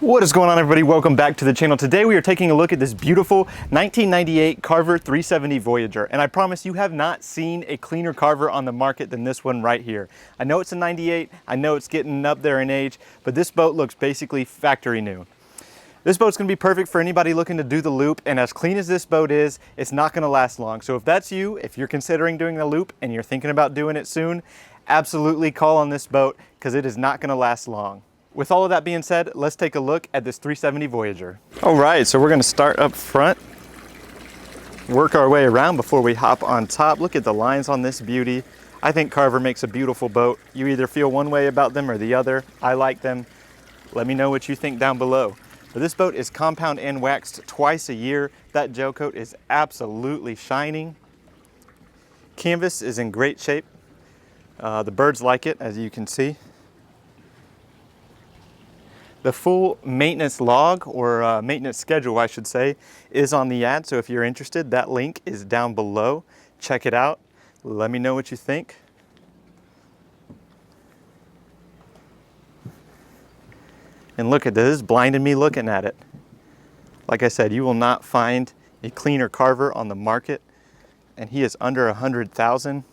What is going on, everybody? Welcome back to the channel. Today we are taking a look at this beautiful 1998 Carver 370 Voyager, and I promise you have not seen a cleaner carver on the market than this one right here. I know it's a 98, I know it's getting up there in age, but this boat looks basically factory new. This boat's gonna be perfect for anybody looking to do the loop, and as clean as this boat is, it's not gonna last long. So if that's you, if you're considering doing the loop and you're thinking about doing it soon, absolutely call on this boat because it is not gonna last long. With all of that being said, let's take a look at this 370 Voyager. All right, so we're gonna start up front, work our way around before we hop on top. Look at the lines on this beauty. I think Carver makes a beautiful boat. You either feel one way about them or the other. I like them. Let me know what you think down below. But this boat is compound and waxed twice a year. That gel coat is absolutely shining. Canvas is in great shape. The birds like it, as you can see. The full maintenance log, or maintenance schedule, I should say, is on the ad. So if you're interested, that link is down below. Check it out. Let me know what you think. And look at this, blinding me looking at it. Like I said, you will not find a cleaner carver on the market, and he is under 100,000.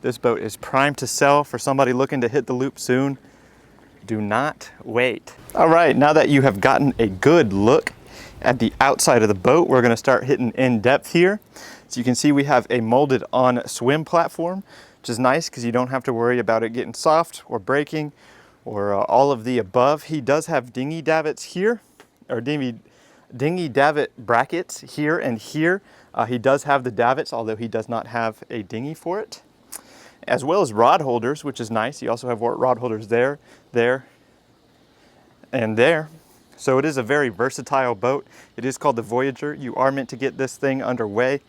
This boat is primed to sell for somebody looking to hit the loop soon. Do not wait. All right, now that you have gotten a good look at the outside of the boat, we're gonna start hitting in depth here. So you can see we have a molded on swim platform, which is nice because you don't have to worry about it getting soft or breaking or all of the above. He does have dinghy davits here, or dinghy davit brackets here and here. He does have the davits, although he does not have a dinghy for it, as well as rod holders, which is nice. You also have rod holders there, there, and there. So it is a very versatile boat. It is called the Voyager. You are meant to get this thing underway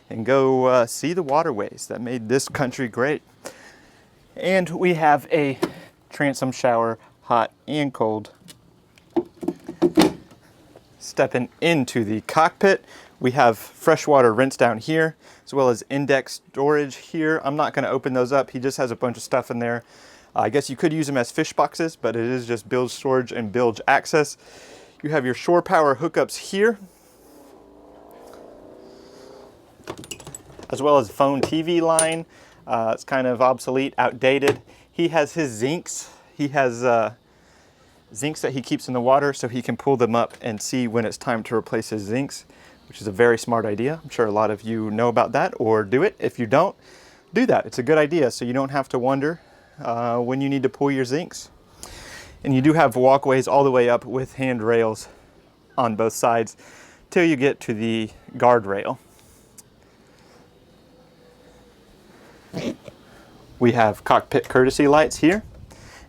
and go see the waterways that made this country great. And we have a transom shower, hot and cold. Stepping into the cockpit, we have freshwater rinse down here, as well as index storage here. I'm not going to open those up. He just has a bunch of stuff in there. I guess you could use them as fish boxes, but it is just bilge storage and bilge access. You have your shore power hookups here, as well as phone TV line. It's kind of obsolete, outdated. He has his zincs. He has zincs that he keeps in the water so he can pull them up and see when it's time to replace his zincs, which is a very smart idea. I'm sure a lot of you know about that or do it. If you don't, do that. It's a good idea so you don't have to wonder when you need to pull your zincs. And you do have walkways all the way up with handrails on both sides till you get to the guardrail. We have cockpit courtesy lights here.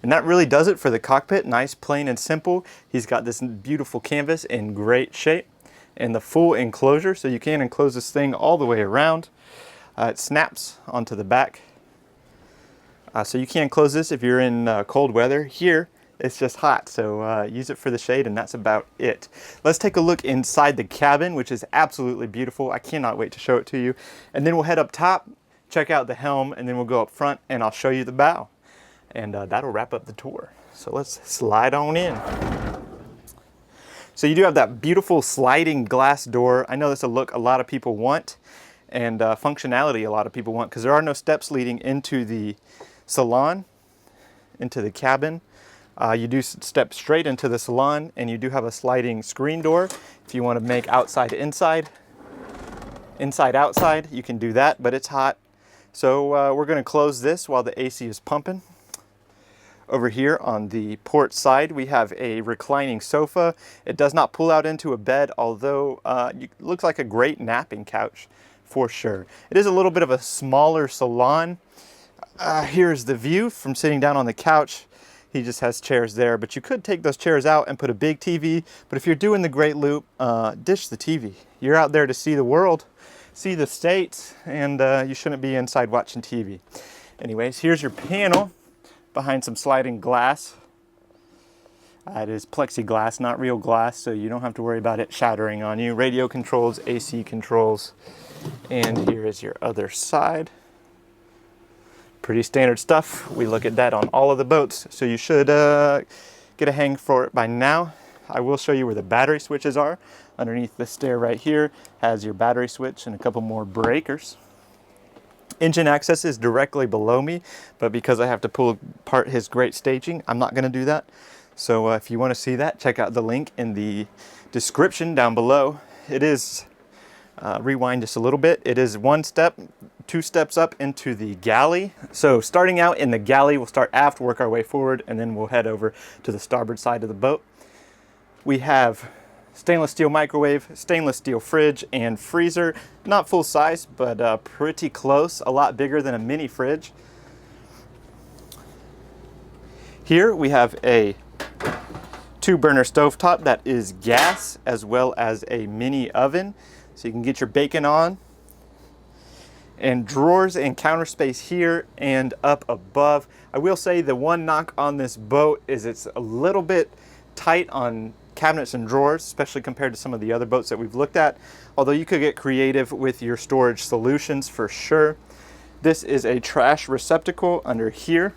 And that really does it for the cockpit. Nice, plain, and simple. He's got this beautiful canvas in great shape and the full enclosure, so you can enclose this thing all the way around. It snaps onto the back. So you can close this if you're in cold weather. Here, it's just hot, so use it for the shade, and that's about it. Let's take a look inside the cabin, which is absolutely beautiful. I cannot wait to show it to you. And then we'll head up top, check out the helm, and then we'll go up front, and I'll show you the bow. And that'll wrap up the tour. So let's slide on in. So you do have that beautiful sliding glass door. I know that's a look a lot of people want, and functionality a lot of people want, because there are no steps leading into the salon, into the cabin. You do step straight into the salon, and you do have a sliding screen door. If you want to make outside inside, inside outside, you can do that, but it's hot. So we're going to close this while the AC is pumping. Over here on the port side, we have a reclining sofa. It does not pull out into a bed, although it looks like a great napping couch for sure. It is a little bit of a smaller salon. Here's the view from sitting down on the couch. He just has chairs there, but you could take those chairs out and put a big TV. But if you're doing the great loop, dish the TV. You're out there to see the world, see the States, and you shouldn't be inside watching TV. Anyways, here's your panel behind some sliding glass. It is plexiglass, not real glass, so you don't have to worry about it shattering on you. Radio controls, AC controls, and here is your other side. Pretty standard stuff. We look at that on all of the boats, so you should get a hang for it by now. I will show you where the battery switches are. Underneath the stair right here has your battery switch and a couple more breakers. Engine access is directly below me, but because I have to pull apart his great staging, I'm not going to do that. So if you want to see that, check out the link in the description down below. It is, rewind just a little bit, it is 2 steps up into the galley. So starting out in the galley, we'll start aft, work our way forward, and then we'll head over to the starboard side of the boat. We have stainless steel microwave, stainless steel fridge and freezer. Not full size, but pretty close, a lot bigger than a mini fridge. Here we have a 2-burner stovetop that is gas, as well as a mini oven, so you can get your bacon on. And drawers and counter space here and up above. I will say the one knock on this boat is it's a little bit tight on cabinets and drawers, especially compared to some of the other boats that we've looked at, although you could get creative with your storage solutions for sure. This is a trash receptacle under here,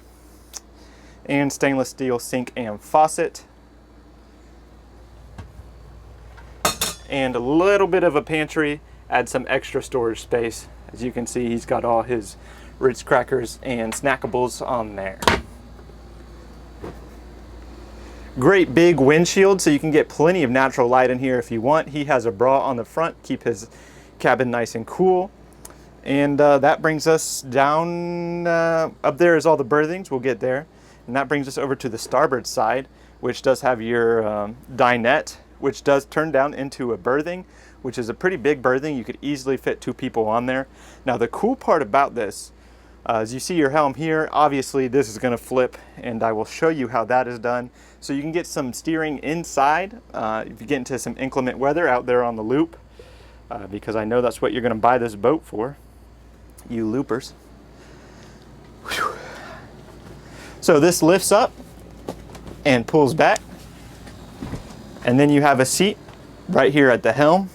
and stainless steel sink and faucet, and a little bit of a pantry, add some extra storage space. As you can see, he's got all his Ritz crackers and snackables on there. Great big windshield, so you can get plenty of natural light in here if you want. He has a bra on the front, keep his cabin nice and cool. And that brings us down, up there is all the berthings, we'll get there. And that brings us over to the starboard side, which does have your dinette, which does turn down into a berthing, which is a pretty big berthing. You could easily fit 2 people on there. Now the cool part about this, as you see your helm here, obviously this is going to flip, and I will show you how that is done. So you can get some steering inside if you get into some inclement weather out there on the loop, because I know that's what you're going to buy this boat for, you loopers. Whew. So this lifts up and pulls back, and then you have a seat right here at the helm.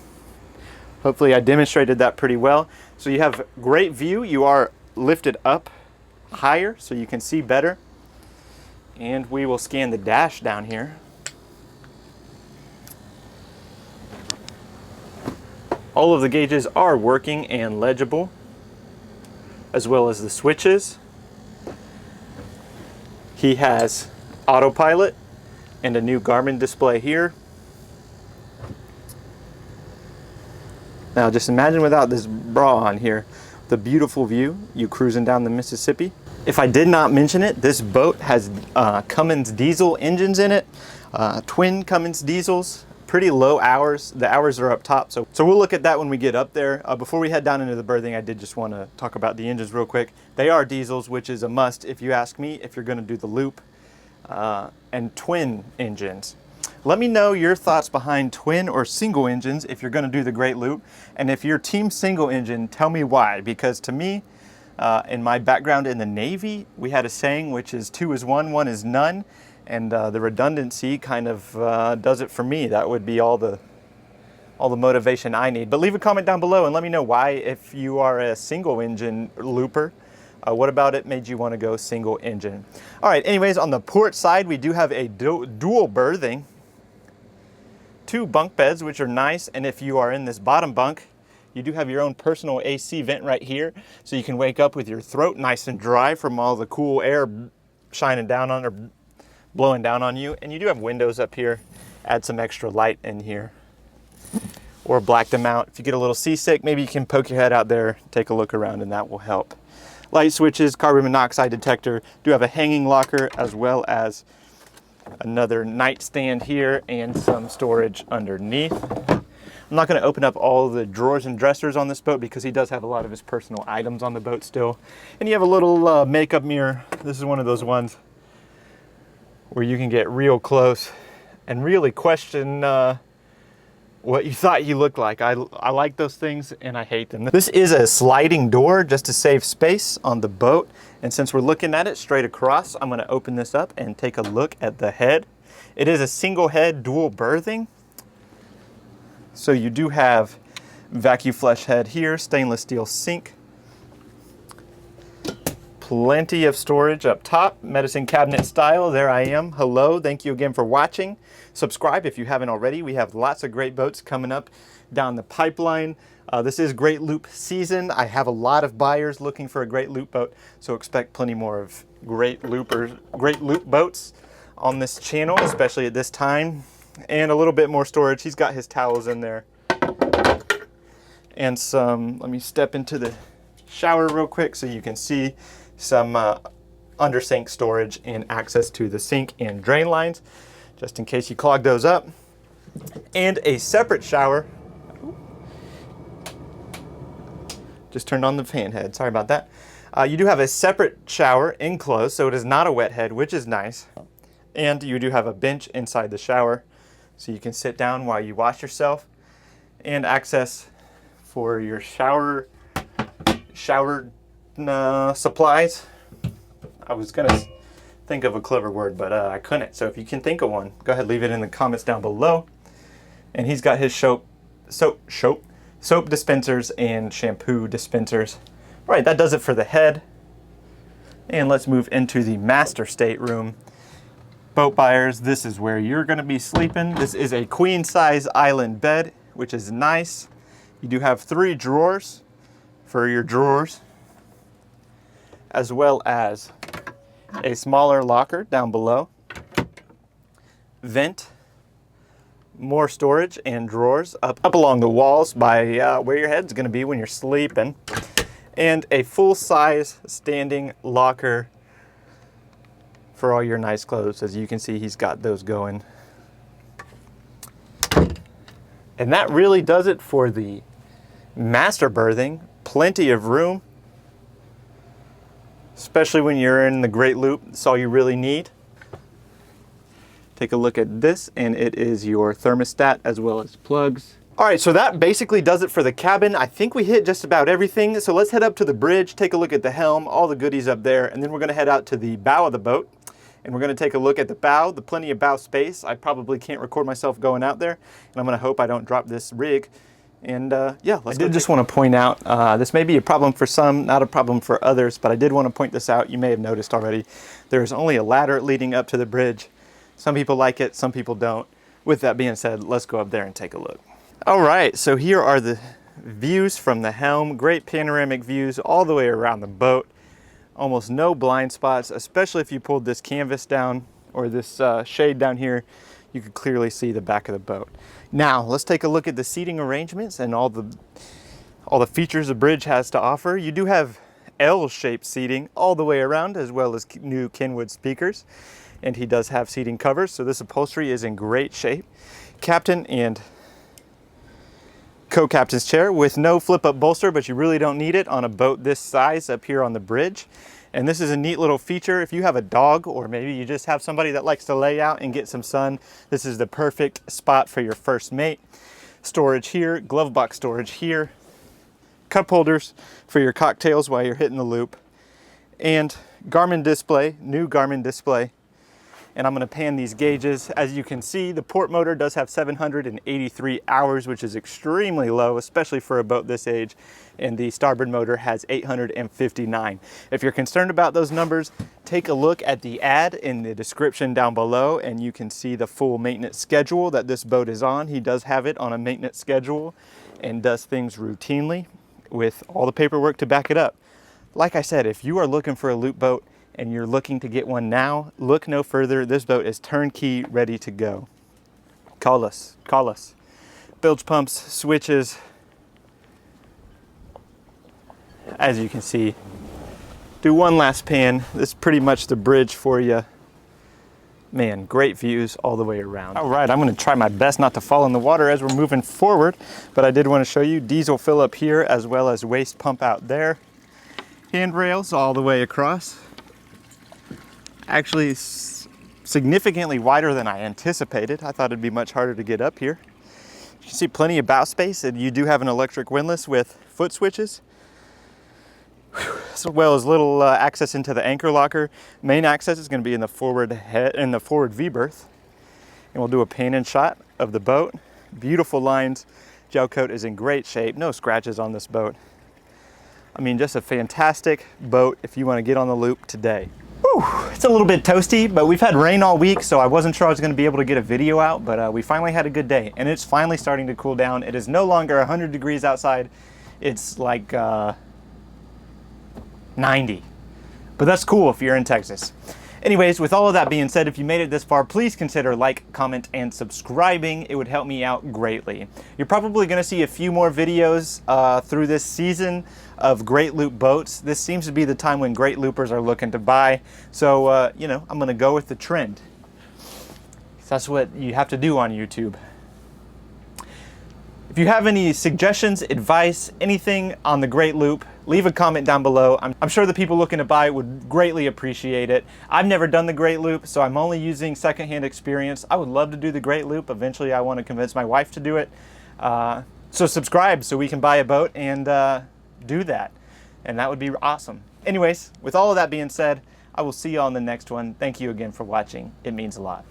Hopefully I demonstrated that pretty well. So you have great view. You are lifted up higher so you can see better. And we will scan the dash down here. All of the gauges are working and legible, as well as the switches. He has autopilot and a new Garmin display here. Now just imagine without this bra on here, the beautiful view, you cruising down the Mississippi. If I did not mention it, this boat has Cummins diesel engines in it, twin Cummins diesels, pretty low hours. The hours are up top, so we'll look at that when we get up there. Before we head down into the berthing, I did just want to talk about the engines real quick. They are diesels, which is a must if you ask me, if you're going to do the loop, and twin engines. Let me know your thoughts behind twin or single engines if you're going to do the Great Loop. And if you're team single engine, tell me why. Because to me, in my background in the Navy, we had a saying which is 2 is 1, 1 is none. And the redundancy kind of does it for me. That would be all the motivation I need. But leave a comment down below and let me know why, if you are a single engine looper, what about it made you want to go single engine? All right, anyways, on the port side, we do have a dual berthing. 2 bunk beds, which are nice, and if you are in this bottom bunk, you do have your own personal AC vent right here, so you can wake up with your throat nice and dry from all the cool air shining down on or blowing down on you. And you do have windows up here, add some extra light in here, or black them out. If you get a little seasick, maybe you can poke your head out there, take a look around, and that will help. Light switches, carbon monoxide detector, do have a hanging locker, as well as another nightstand here and some storage underneath. I'm not going to open up all the drawers and dressers on this boat because he does have a lot of his personal items on the boat still. And you have a little makeup mirror. This is one of those ones where you can get real close and really question what you thought you looked like. I like those things and I hate them. This is a sliding door just to save space on the boat. And since we're looking at it straight across, I'm going to open this up and take a look at the head. It is a single head dual berthing. So you do have vacuum flush head here, stainless steel sink, Plenty of storage up top, medicine cabinet style. There I am. Hello, thank you again for watching. Subscribe if you haven't already. We have lots of great boats coming up down the pipeline. This is Great Loop season. I have a lot of buyers looking for a Great Loop boat, so expect plenty more of Great Loop boats on this channel, especially at this time. And a little bit more storage. He's got his towels in there. And some, let me step into the shower real quick so you can see some under sink storage and access to the sink and drain lines, just in case you clog those up. And a separate shower. Just turned on the fan head, sorry about that. You do have a separate shower enclosed, so it is not a wet head, which is nice. And you do have a bench inside the shower, so you can sit down while you wash yourself. And access for your shower supplies. I was gonna think of a clever word, but I couldn't. So if you can think of one, go ahead, leave it in the comments down below. And he's got his soap dispensers and shampoo dispensers. All right, that does it for the head. And let's move into the master stateroom. Boat buyers, this is where you're gonna be sleeping. This is a queen size island bed, which is nice. You do have 3 drawers for your drawers, as well as a smaller locker down below, vent, more storage and drawers up along the walls by where your head's gonna be when you're sleeping, and a full-size standing locker for all your nice clothes. As you can see, he's got those going. And that really does it for the master berthing. Plenty of room, especially when you're in the Great Loop. That's all you really need. Take a look at this, and it is your thermostat as well as plugs. All right, so that basically does it for the cabin. I think we hit just about everything. So let's head up to the bridge, take a look at the helm, all the goodies up there, and then we're gonna head out to the bow of the boat. And we're gonna take a look at the bow, the plenty of bow space. I probably can't record myself going out there, and I'm gonna hope I don't drop this rig. And yeah, I did just want to point out, this may be a problem for some, not a problem for others, but I did want to point this out. You may have noticed already, there's only a ladder leading up to the bridge. Some people like it, some people don't. With that being said, let's go up there and take a look. All right, so here are the views from the helm. Great panoramic views all the way around the boat. Almost no blind spots, especially if you pulled this canvas down or this shade down here, you could clearly see the back of the boat. Now, let's take a look at the seating arrangements and all the features the bridge has to offer. You do have L-shaped seating all the way around, as well as new Kenwood speakers. And he does have seating covers, so this upholstery is in great shape. Captain and co-captain's chair with no flip-up bolster, but you really don't need it on a boat this size up here on the bridge. And this is a neat little feature. If you have a dog, or maybe you just have somebody that likes to lay out and get some sun, this is the perfect spot for your first mate. Storage here, glove box storage here, cup holders for your cocktails while you're hitting the loop, and Garmin display, new Garmin display. And I'm gonna pan these gauges. As you can see, the port motor does have 783 hours, which is extremely low, especially for a boat this age. And the starboard motor has 859. If you're concerned about those numbers, take a look at the ad in the description down below, and you can see the full maintenance schedule that this boat is on. He does have it on a maintenance schedule and does things routinely with all the paperwork to back it up. Like I said, if you are looking for a loop boat, and you're looking to get one now, look no further. This boat is turnkey, ready to go. Call us, call us. Bilge pumps, switches. As you can see, do one last pan. This is pretty much the bridge for you. Man, great views all the way around. All right, I'm gonna try my best not to fall in the water as we're moving forward, but I did wanna show you diesel fill up here as well as waste pump out there. Handrails all the way across. Actually significantly wider than I anticipated. I thought it'd be much harder to get up here. You can see plenty of bow space, and you do have an electric windlass with foot switches, as well as little access into the anchor locker. Main access is going to be in the forward V berth, and we'll do a pan and shot of the boat. Beautiful lines. Gel coat is in great shape. No scratches on this boat. I mean, just a fantastic boat if you want to get on the loop today. Whew, it's a little bit toasty, but we've had rain all week, so I wasn't sure I was going to be able to get a video out, but we finally had a good day, and it's finally starting to cool down. It is no longer 100 degrees outside. It's like 90, but that's cool if you're in Texas. Anyways, with all of that being said, if you made it this far, please consider like, comment, and subscribing. It would help me out greatly. You're probably going to see a few more videos through this season of Great Loop boats. This seems to be the time when Great Loopers are looking to buy. So, you know, I'm going to go with the trend. That's what you have to do on YouTube. If you have any suggestions, advice, anything on the Great Loop, leave a comment down below. I'm sure the people looking to buy it would greatly appreciate it. I've never done the Great Loop, so I'm only using secondhand experience. I would love to do the Great Loop. Eventually, I want to convince my wife to do it. So subscribe so we can buy a boat and do that. And that would be awesome. Anyways, with all of that being said, I will see you on the next one. Thank you again for watching. It means a lot.